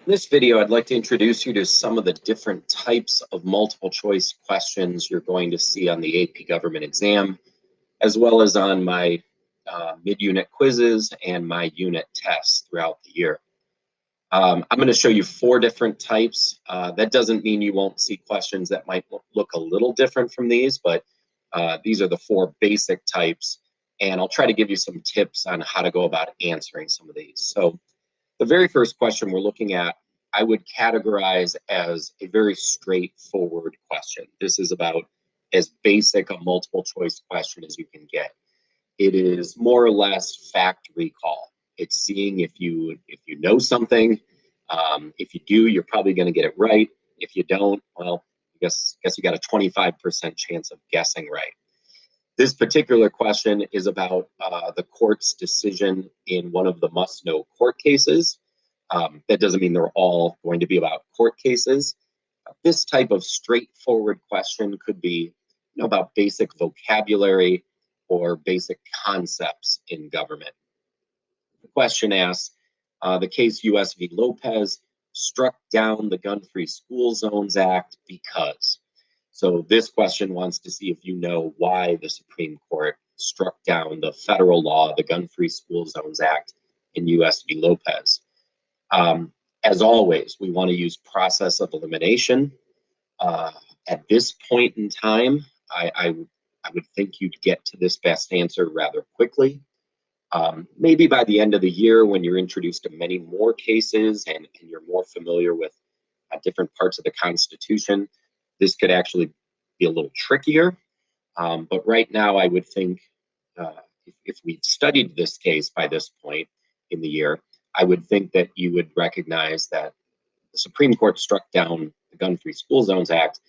In this video, I'd like to introduce you to some of the different types of multiple choice questions you're going to see on the AP government exam, as well as on my mid-unit quizzes and my unit tests throughout the year. I'm going to show you 4 different types. That doesn't mean you won't see questions that might look a little different from these, but these are the 4 basic types, and I'll try to give you some tips on how to go about answering some of these. So the very first question we're looking at, I would categorize as a very straightforward question. This is about as basic a multiple choice question as you can get. It is more or less fact recall. It's seeing if you know something. If you do, you're probably going to get it right. If you don't, well, I guess you got a 25% chance of guessing right. This particular question is about the court's decision in one of the must-know court cases. That doesn't mean they're all going to be about court cases. This type of straightforward question could be about basic vocabulary or basic concepts in government. The question asks, the case US v. Lopez struck down the Gun-Free School Zones Act because. So this question wants to see if you know why the Supreme Court struck down the federal law, the Gun-Free School Zones Act in US v. Lopez. As always, we want to use process of elimination. At this point in time, I would think you'd get to this best answer rather quickly. Maybe by the end of the year, when you're introduced to many more cases and you're more familiar with different parts of the Constitution, this could actually be a little trickier. But right now, I would think if we've studied this case by this point in the year, I would think that you would recognize that the Supreme Court struck down the Gun-Free School Zones Act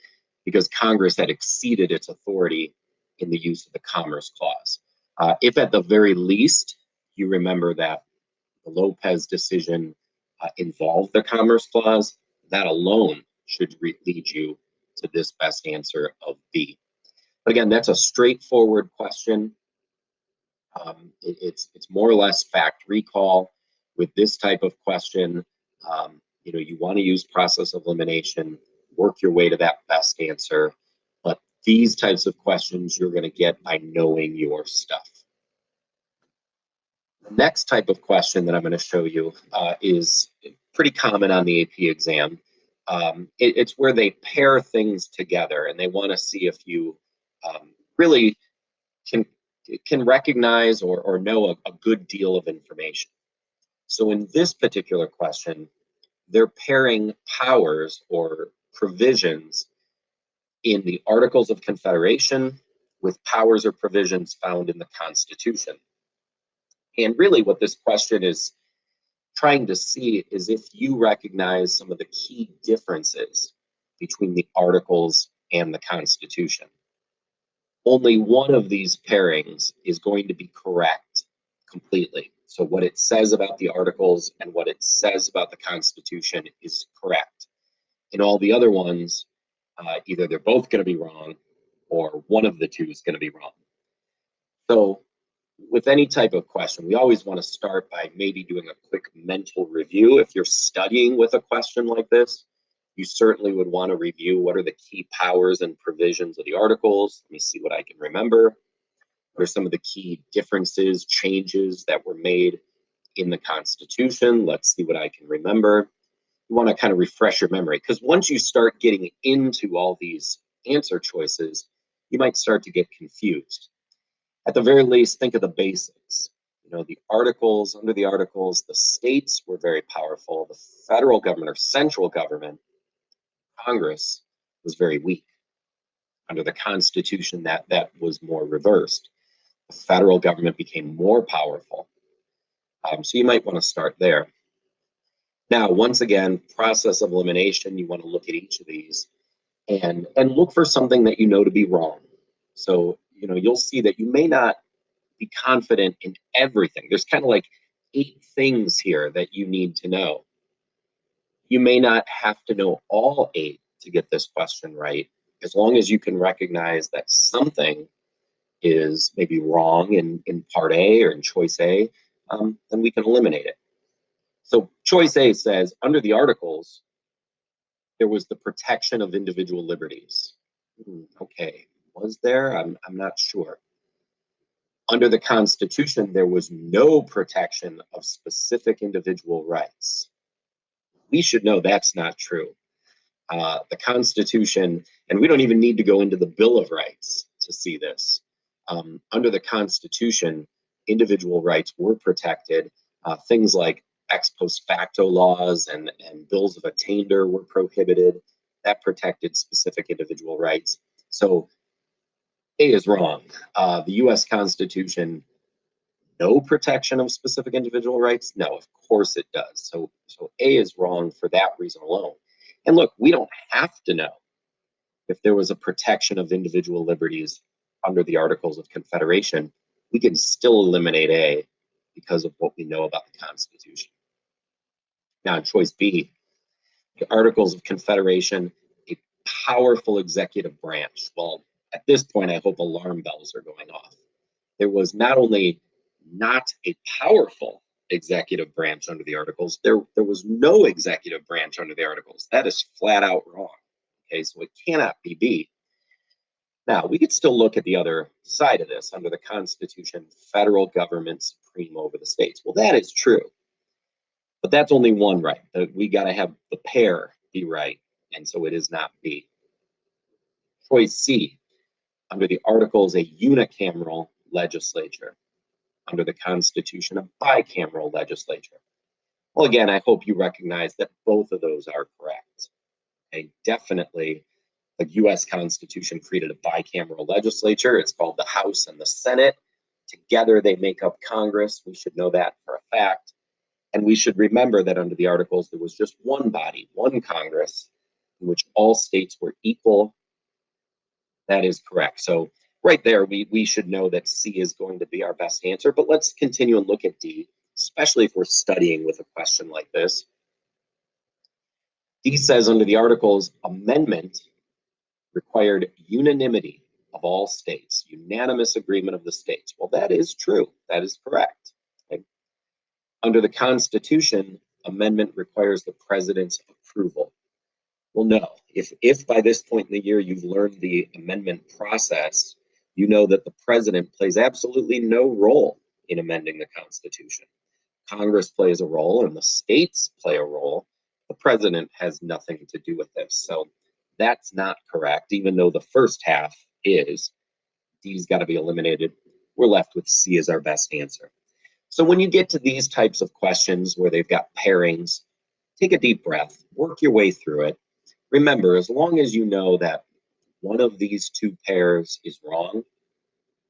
because Congress had exceeded its authority in the use of the Commerce Clause. If at the very least you remember that the Lopez decision involved the Commerce Clause, that alone should lead you to this best answer of B. But again, that's a straightforward question. It's more or less fact recall. With this type of question, you want to use process of elimination, work your way to that best answer. But these types of questions you're going to get by knowing your stuff. The next type of question that I'm going to show you is pretty common on the AP exam. It's where they pair things together and they want to see if you really can recognize or know a good deal of information. So in this particular question, they're pairing powers or provisions in the Articles of Confederation with powers or provisions found in the Constitution. And really what this question is trying to see is if you recognize some of the key differences between the Articles and the Constitution. Only one of these pairings is going to be correct completely. So what it says about the Articles and what it says about the Constitution is correct. In all the other ones, either they're both going to be wrong or one of the two is going to be wrong. So with any type of question, we always want to start by maybe doing a quick mental review. If you're studying with a question like this, you certainly would want to review what are the key powers and provisions of the Articles. Let me see what I can remember. What are some of the key differences, changes that were made in the Constitution? Let's see what I can remember. You want to kind of refresh your memory, because once you start getting into all these answer choices, you might start to get confused. At the very least, think of the basics. The Articles, under the Articles, the states were very powerful. The federal government or central government, Congress, was very weak. Under the Constitution, that was more reversed. The federal government became more powerful. So you might want to start there. Now, once again, process of elimination, you want to look at each of these and look for something that you know to be wrong. So, you'll see that you may not be confident in everything. There's kind of like 8 things here that you need to know. You may not have to know all 8 to get this question right, as long as you can recognize that something is maybe wrong in part A or in choice A, then we can eliminate it. So choice A says, under the Articles, there was the protection of individual liberties. Okay, was there? I'm not sure. Under the Constitution, there was no protection of specific individual rights. We should know that's not true. The Constitution, and we don't even need to go into the Bill of Rights to see this. Under the Constitution, individual rights were protected. Things like ex post facto laws and bills of attainder were prohibited. That protected specific individual rights. So A is wrong. The US Constitution, no protection of specific individual rights? No, of course it does. So A is wrong for that reason alone. And look, we don't have to know if there was a protection of individual liberties under the Articles of Confederation. We can still eliminate A because of what we know about the Constitution. Now, in choice B, the Articles of Confederation, a powerful executive branch. Well, at this point, I hope alarm bells are going off. There was not only not a powerful executive branch under the Articles, there was no executive branch under the Articles. That is flat out wrong. Okay, so it cannot be B. Now, we could still look at the other side of this. Under the Constitution, federal government supreme over the states. Well, that is true. But that's only one right. We got to have the pair be right. And so it is not B. Choice C, under the Articles, a unicameral legislature. Under the Constitution, a bicameral legislature. Well, again, I hope you recognize that both of those are correct. Okay, definitely, the US Constitution created a bicameral legislature. It's called the House and the Senate. Together, they make up Congress. We should know that for a fact. And we should remember that under the Articles, there was just one body, one Congress, in which all states were equal. That is correct. So right there, we should know that C is going to be our best answer. But let's continue and look at D, especially if we're studying with a question like this. D says under the Articles, amendment required unanimity of all states, unanimous agreement of the states. Well, that is true. That is correct. Okay. Under the Constitution, amendment requires the president's approval. Well, no. If by this point in the year you've learned the amendment process, you know that the president plays absolutely no role in amending the Constitution. Congress plays a role and the states play a role. The president has nothing to do with this. So that's not correct, even though the first half is. D's got to be eliminated. We're left with C as our best answer. So when you get to these types of questions where they've got pairings, take a deep breath, work your way through it. Remember, as long as you know that one of these two pairs is wrong,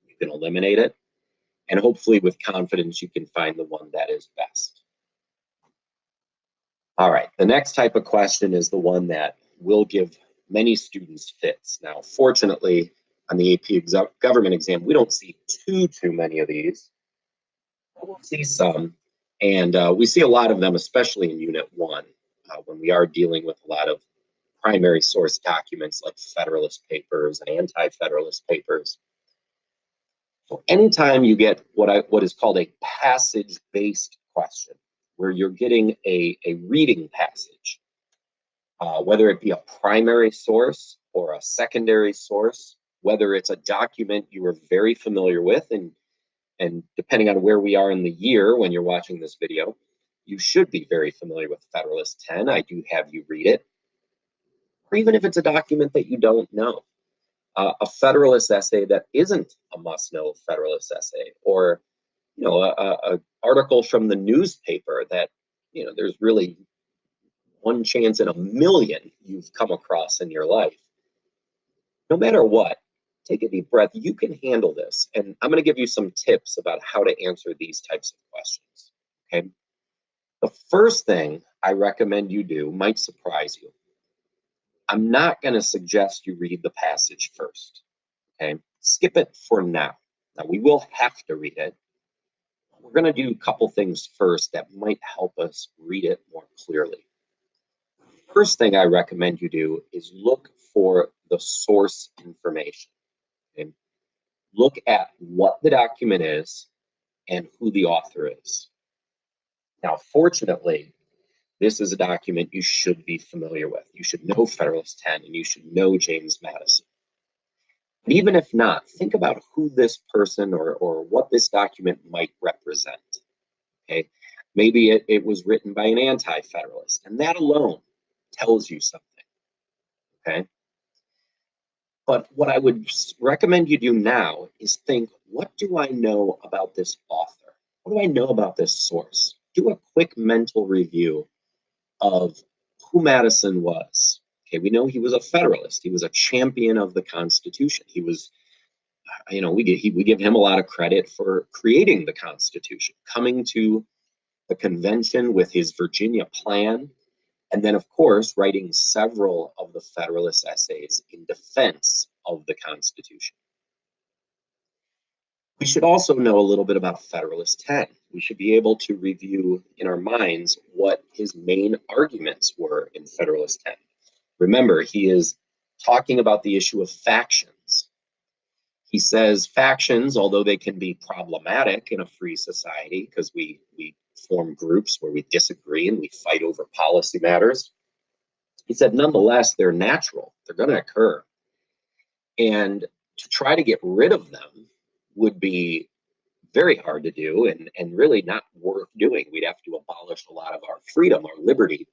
you can eliminate it. And hopefully with confidence, you can find the one that is best. All right, the next type of question is the one that will give many students fits. Now, fortunately, on the AP government exam, we don't see too many of these. We'll see some, and we see a lot of them, especially in Unit 1, when we are dealing with a lot of primary source documents like Federalist Papers and Anti-Federalist Papers. So anytime you get what is called a passage-based question, where you're getting a reading passage, whether it be a primary source or a secondary source, whether it's a document you are very familiar with, and depending on where we are in the year when you're watching this video, you should be very familiar with Federalist 10. I do have you read it. Or even if it's a document that you don't know. A Federalist essay that isn't a must-know Federalist essay, or a article from the newspaper that there's really one chance in a million you've come across in your life. No matter what, take a deep breath. You can handle this, and I'm going to give you some tips about how to answer these types of questions. Okay, the first thing I recommend you do might surprise you. I'm not going to suggest you read the passage first. Okay, skip it for now. Now, we will have to read it. We're going to do a couple things first that might help us read it more clearly. First thing I recommend you do is look for the source information. Okay? Look at what the document is and who the author is. Now, fortunately, this is a document you should be familiar with. You should know Federalist 10 and you should know James Madison. But even if not, think about who this person or what this document might represent. Okay, maybe it was written by an anti-federalist, and that alone tells you something. Okay, but what I would recommend you do now is think, what do I know about this author? What do I know about this source? Do a quick mental review of who Madison was. Okay, we know he was a Federalist. He was a champion of the Constitution. He was, we give him a lot of credit for creating the Constitution, coming to the convention with his Virginia plan, and then, of course, writing several of the Federalist essays in defense of the Constitution. We should also know a little bit about Federalist 10. We should be able to review in our minds what his main arguments were in Federalist 10. Remember, he is talking about the issue of factions. He says factions, although they can be problematic in a free society because we form groups where we disagree and we fight over policy matters, he said, nonetheless, they're natural. They're going to occur. And to try to get rid of them would be very hard to do and really not worth doing. We'd have to abolish a lot of our freedom, our liberty,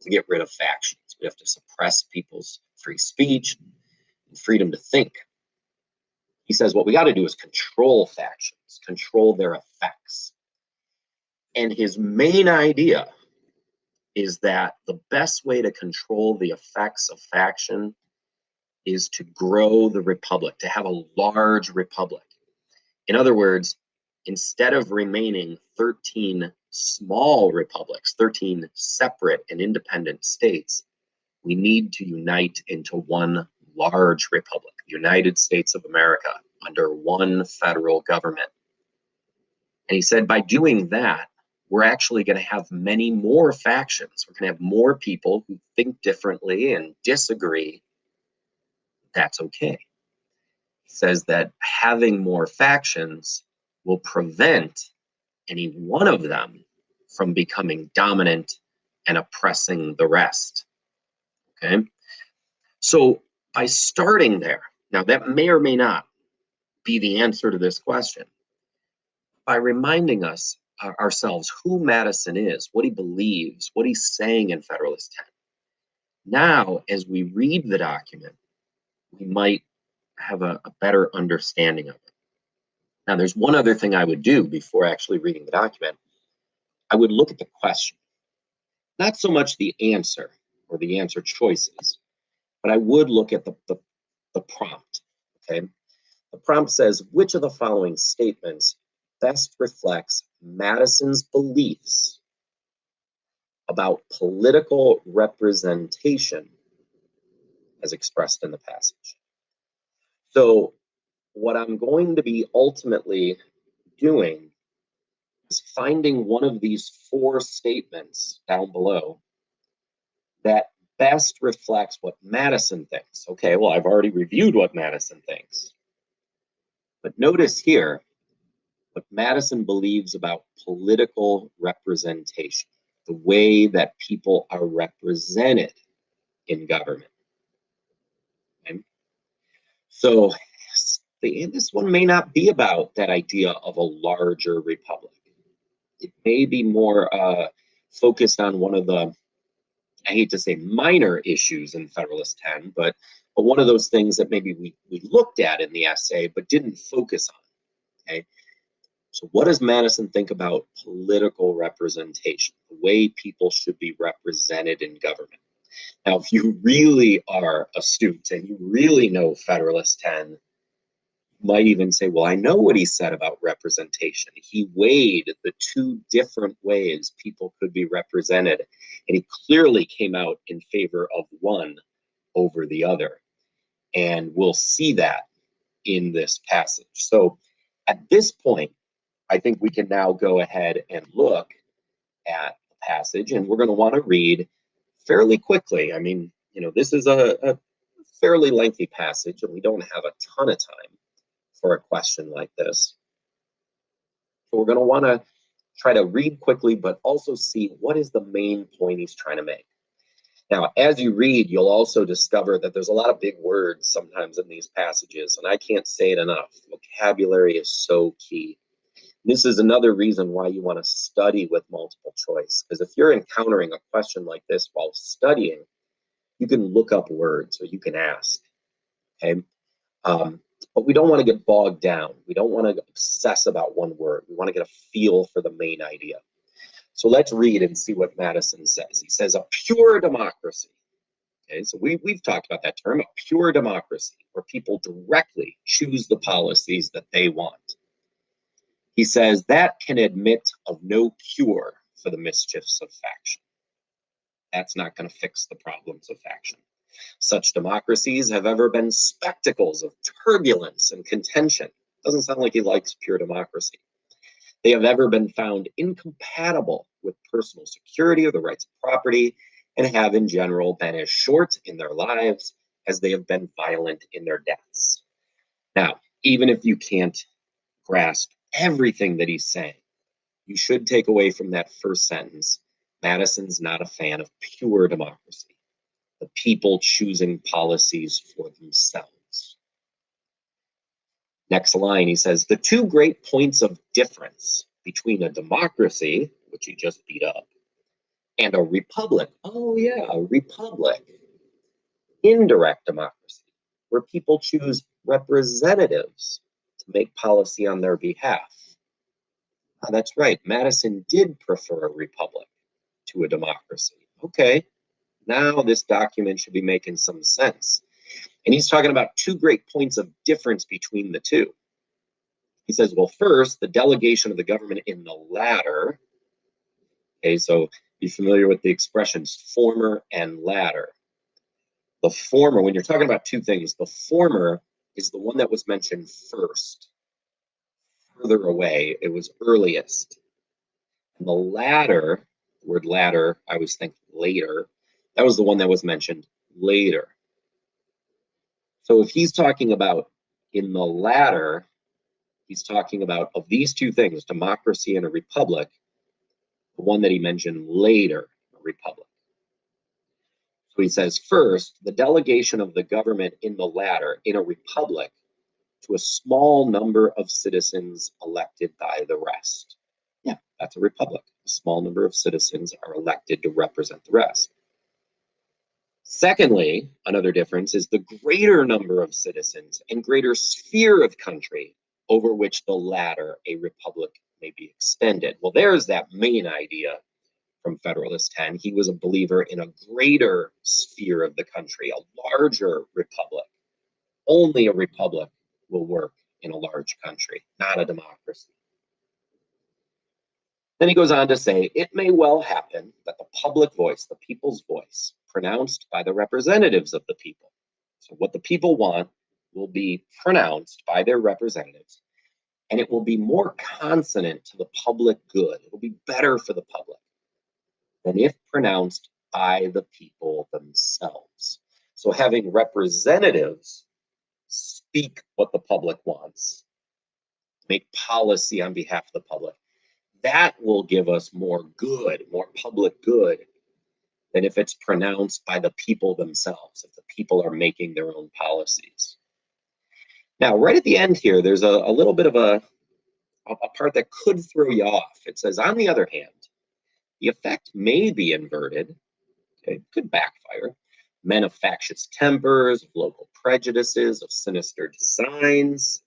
to get rid of factions. We have to suppress people's free speech and freedom to think. He says what we got to do is control factions, control their effects. And his main idea is that the best way to control the effects of faction is to grow the republic, to have a large republic. In other words, instead of remaining 13 small republics, 13 separate and independent states, we need to unite into one large republic, the United States of America, under one federal government. And he said by doing that, we're actually going to have many more factions. We're going to have more people who think differently and disagree. That's okay. He says that having more factions will prevent any one of them from becoming dominant and oppressing the rest. Okay? So by starting there, now that may or may not be the answer to this question, by reminding us ourselves who Madison is, what he believes, what he's saying in Federalist 10. Now, as we read the document, we might have a better understanding of it. Now, there's one other thing I would do before actually reading the document. I would look at the question, not so much the answer or the answer choices, but I would look at the prompt. Okay, the prompt says, which of the following statements best reflects Madison's beliefs about political representation as expressed in the passage? So what I'm going to be ultimately doing is finding one of these four statements down below that best reflects what Madison thinks. Okay, well, I've already reviewed what Madison thinks. But notice here what Madison believes about political representation, the way that people are represented in government. Okay? So this one may not be about that idea of a larger republic. It may be more focused on one of the, I hate to say minor issues in Federalist 10, but one of those things that maybe we looked at in the essay but didn't focus on. Okay, so what does Madison think about political representation, the way people should be represented in government? Now, if you really are astute and you really know Federalist 10, might even say, well, I know what he said about representation. He weighed the two different ways people could be represented, and he clearly came out in favor of one over the other. And we'll see that in this passage. So at this point, I think we can now go ahead and look at the passage, and we're going to want to read fairly quickly. I mean, this is a fairly lengthy passage, and we don't have a ton of time for a question like this. So we're going to want to try to read quickly, but also see what is the main point he's trying to make. Now, as you read, you'll also discover that there's a lot of big words sometimes in these passages, and I can't say it enough. Vocabulary is so key. This is another reason why you want to study with multiple choice, because if you're encountering a question like this while studying, you can look up words or you can ask, okay? But we don't want to get bogged down. We don't want to obsess about one word. We want to get a feel for the main idea. So let's read and see what Madison says. He says, a pure democracy. Okay, so we've talked about that term, a pure democracy, where people directly choose the policies that they want. He says that can admit of no cure for the mischiefs of faction. That's not going to fix the problems of faction. Such democracies have ever been spectacles of turbulence and contention. Doesn't sound like he likes pure democracy. They have ever been found incompatible with personal security or the rights of property, and have in general been as short in their lives as they have been violent in their deaths. Now, even if you can't grasp everything that he's saying, you should take away from that first sentence, Madison's not a fan of pure democracy, the people choosing policies for themselves. Next line, he says, the two great points of difference between a democracy, which he just beat up, and a republic. Oh yeah, a republic. Indirect democracy, where people choose representatives to make policy on their behalf. That's right, Madison did prefer a republic to a democracy. Okay, now this document should be making some sense. And he's talking about two great points of difference between the two. He says, well, first, the delegation of the government in the latter. Okay, so be familiar with the expressions former and latter. The former, when you're talking about two things, the former is the one that was mentioned first, further away, it was earliest. And the latter, the word latter, I was thinking later, that was the one that was mentioned later. So if he's talking about in the latter, he's talking about of these two things, democracy and a republic, the one that he mentioned later, a republic. So he says, first, the delegation of the government in the latter, in a republic, to a small number of citizens elected by the rest. Yeah, that's a republic. A small number of citizens are elected to represent the rest. Secondly, another difference is the greater number of citizens and greater sphere of country over which the latter, a republic, may be extended. Well, there's that main idea from Federalist 10. He was a believer in a greater sphere of the country, a larger republic. Only a republic will work in a large country, not a democracy. Then he goes on to say, it may well happen that the public voice, the people's voice, pronounced by the representatives of the people. So what the people want will be pronounced by their representatives, and it will be more consonant to the public good. It will be better for the public than if pronounced by the people themselves. So having representatives speak what the public wants, make policy on behalf of the public, that will give us more good, more public good, than if it's pronounced by the people themselves, if the people are making their own policies. Now, right at the end here, there's a little bit of a part that could throw you off. It says, on the other hand, the effect may be inverted. Okay, could backfire. Men of factious tempers, of local prejudices, of sinister designs,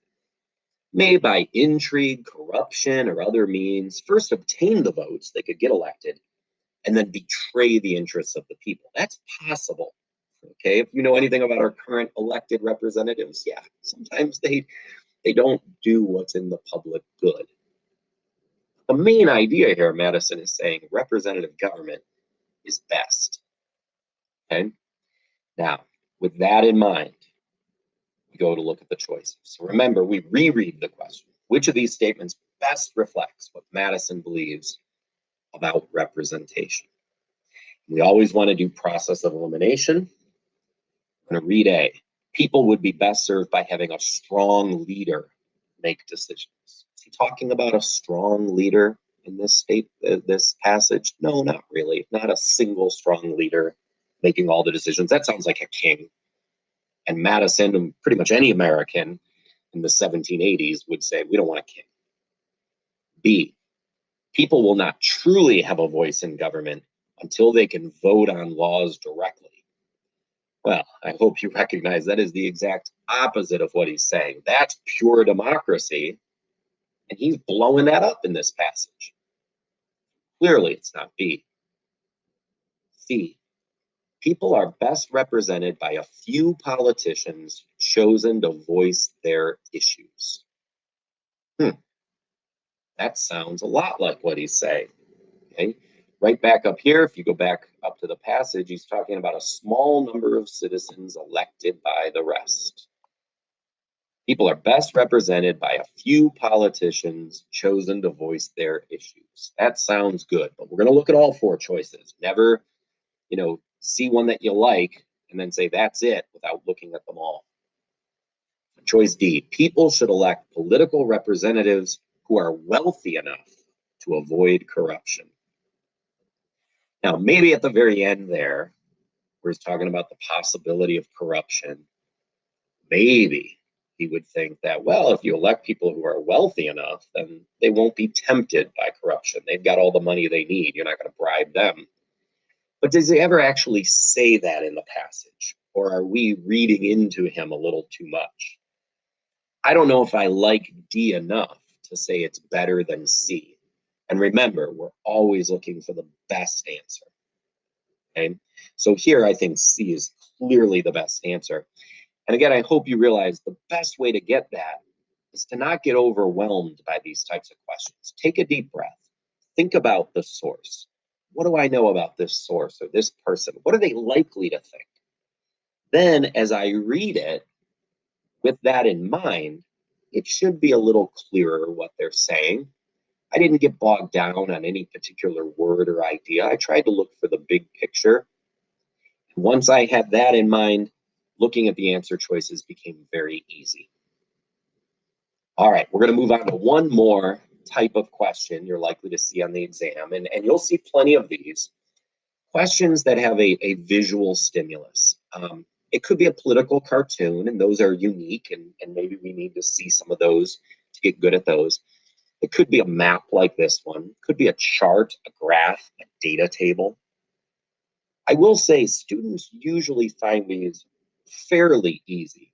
may by intrigue, corruption, or other means first obtain the votes they could get elected and then betray the interests of the people. That's possible. Okay, if you know anything about our current elected representatives, yeah, sometimes they don't do what's in the public good. The main idea here, Madison is saying representative government is best. Okay, now with that in mind, we go to look at the choices. So remember, we reread the question. Which of these statements best reflects what Madison believes about representation? We always want to do process of elimination. I'm going to read A. People would be best served by having a strong leader make decisions. Is he talking about a strong leader? in this state, this passage? No, not really. Not a single strong leader making all the decisions. That sounds like a king. And Madison, and pretty much any American in the 1780s, would say, we don't want a king. B, people will not truly have a voice in government until they can vote on laws directly. Well, I hope you recognize that is the exact opposite of what he's saying. That's pure democracy, and he's blowing that up in this passage. Clearly, it's not B. C, people are best represented by a few politicians chosen to voice their issues. That sounds a lot like what he's saying. Okay, right back up here, if you go back up to the passage, he's talking about a small number of citizens elected by the rest. People are best represented by a few politicians chosen to voice their issues. That sounds good, but we're going to look at all four choices. Never, see one that you like and then say that's it without looking at them all. Choice D, people should elect political representatives who are wealthy enough to avoid corruption. Now, maybe at the very end there, where he's talking about the possibility of corruption, maybe he would think that, well, if you elect people who are wealthy enough, then they won't be tempted by corruption. They've got all the money they need. You're not going to bribe them. But does he ever actually say that in the passage? Or are we reading into him a little too much? I don't know if I like D enough to say it's better than C. And remember, we're always looking for the best answer. Okay? So here I think C is clearly the best answer. And again, I hope you realize the best way to get that is to not get overwhelmed by these types of questions. Take a deep breath. Think about the source. What do I know about this source or this person? What are they likely to think? Then, as I read it, with that in mind, it should be a little clearer what they're saying. I didn't get bogged down on any particular word or idea. I tried to look for the big picture. Once I had that in mind, looking at the answer choices became very easy. All right, we're going to move on to one more type of question you're likely to see on the exam, and you'll see plenty of these. Questions that have a visual stimulus. It could be a political cartoon, and those are unique, and maybe we need to see some of those to get good at those. It could be a map like this one. It could be a chart, a graph, a data table. I will say students usually find these fairly easy.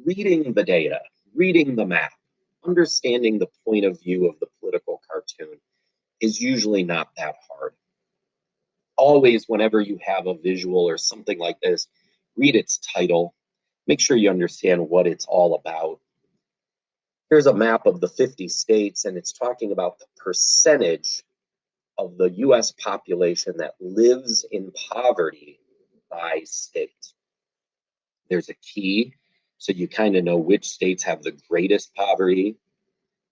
Reading the data, reading the map, understanding the point of view of the political cartoon is usually not that hard. Always, whenever you have a visual or something like this, read its title. Make sure you understand what it's all about. Here's a map of the 50 states, and it's talking about the percentage of the US population that lives in poverty by state. There's a key, so you kind of know which states have the greatest poverty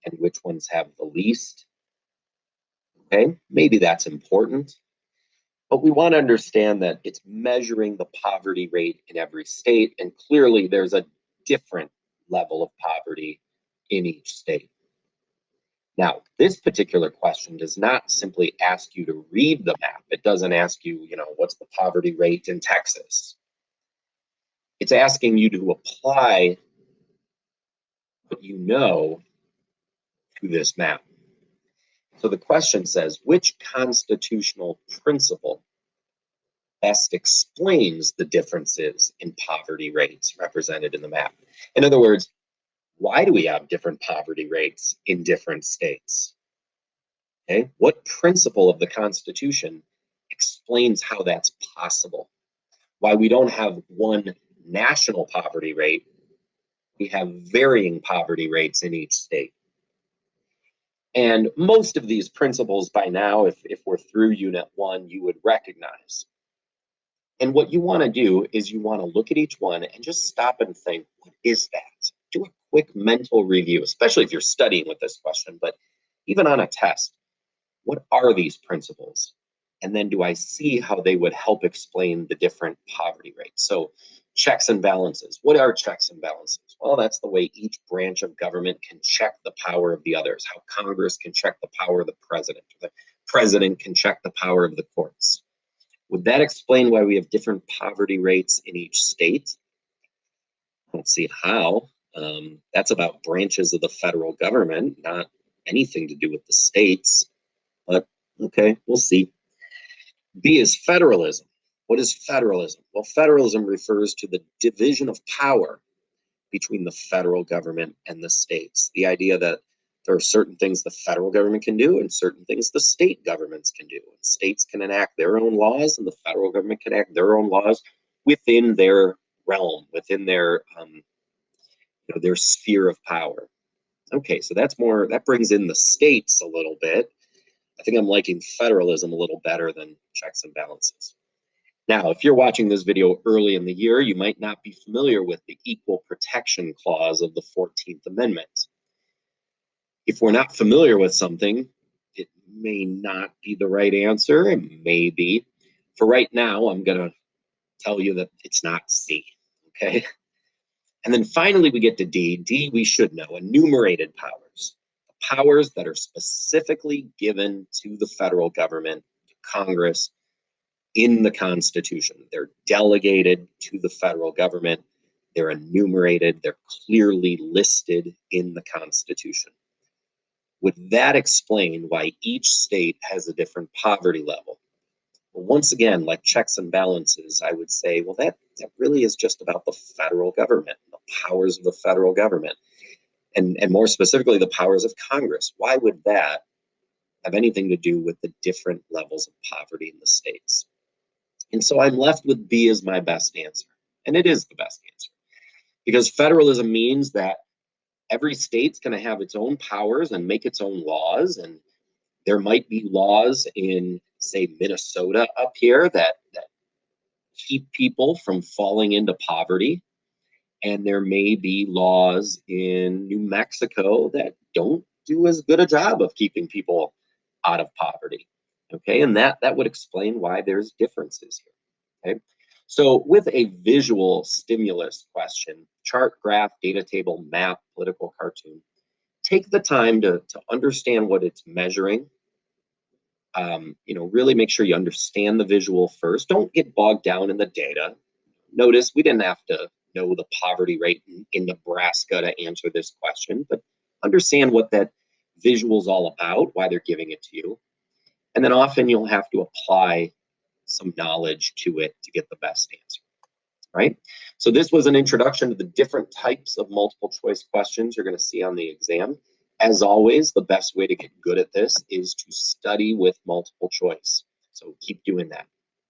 and which ones have the least. Okay, maybe that's important. But we want to understand that it's measuring the poverty rate in every state, and clearly there's a different level of poverty in each state. Now, this particular question does not simply ask you to read the map. It doesn't ask you, what's the poverty rate in Texas? It's asking you to apply what you know to this map. So the question says, which constitutional principle best explains the differences in poverty rates represented in the map? In other words, why do we have different poverty rates in different states? Okay, what principle of the Constitution explains how that's possible? Why we don't have one national poverty rate, we have varying poverty rates in each state. And most of these principles by now, if we're through Unit 1, you would recognize. And what you want to do is you want to look at each one and just stop and think, what is that? Do a quick mental review, especially if you're studying with this question, but even on a test, what are these principles? And then do I see how they would help explain the different poverty rates? So Checks and balances. What are checks and balances? Well, that's the way each branch of government can check the power of the others, how Congress can check the power of the president can check the power of the courts. Would that explain why we have different poverty rates in each state? I don't see how. That's about branches of the federal government, not anything to do with the states. But okay, we'll see. B is federalism. What is federalism? Well, federalism refers to the division of power between the federal government and the states. The idea that there are certain things the federal government can do and certain things the state governments can do. And states can enact their own laws and the federal government can enact their own laws within their realm, within their sphere of power. Okay, so that brings in the states a little bit. I think I'm liking federalism a little better than checks and balances. Now, if you're watching this video early in the year, you might not be familiar with the Equal Protection Clause of the 14th Amendment. If we're not familiar with something, it may not be the right answer. It may be. For right now, I'm going to tell you that it's not C, okay? And then finally, we get to D. D, we should know, enumerated powers. Powers that are specifically given to the federal government, to Congress, in the Constitution. They're delegated to the federal government. They're enumerated. They're clearly listed in the Constitution. Would that explain why each state has a different poverty level? Well, once again, like checks and balances, I would say, well, that really is just about the federal government, the powers of the federal government, and more specifically, the powers of Congress. Why would that have anything to do with the different levels of poverty in the states? And so I'm left with B as my best answer. And it is the best answer. Because federalism means that every state's going to have its own powers and make its own laws. And there might be laws in, say, Minnesota up here that keep people from falling into poverty. And there may be laws in New Mexico that don't do as good a job of keeping people out of poverty. Okay, and that would explain why there's differences here. Okay, so with a visual stimulus question, chart, graph, data table, map, political cartoon, take the time to understand what it's measuring. Really make sure you understand the visual first. Don't get bogged down in the data. Notice we didn't have to know the poverty rate in Nebraska to answer this question, but understand what that visual is all about, why they're giving it to you. And then often you'll have to apply some knowledge to it to get the best answer, right? So this was an introduction to the different types of multiple choice questions you're going to see on the exam. As always, the best way to get good at this is to study with multiple choice. So keep doing that.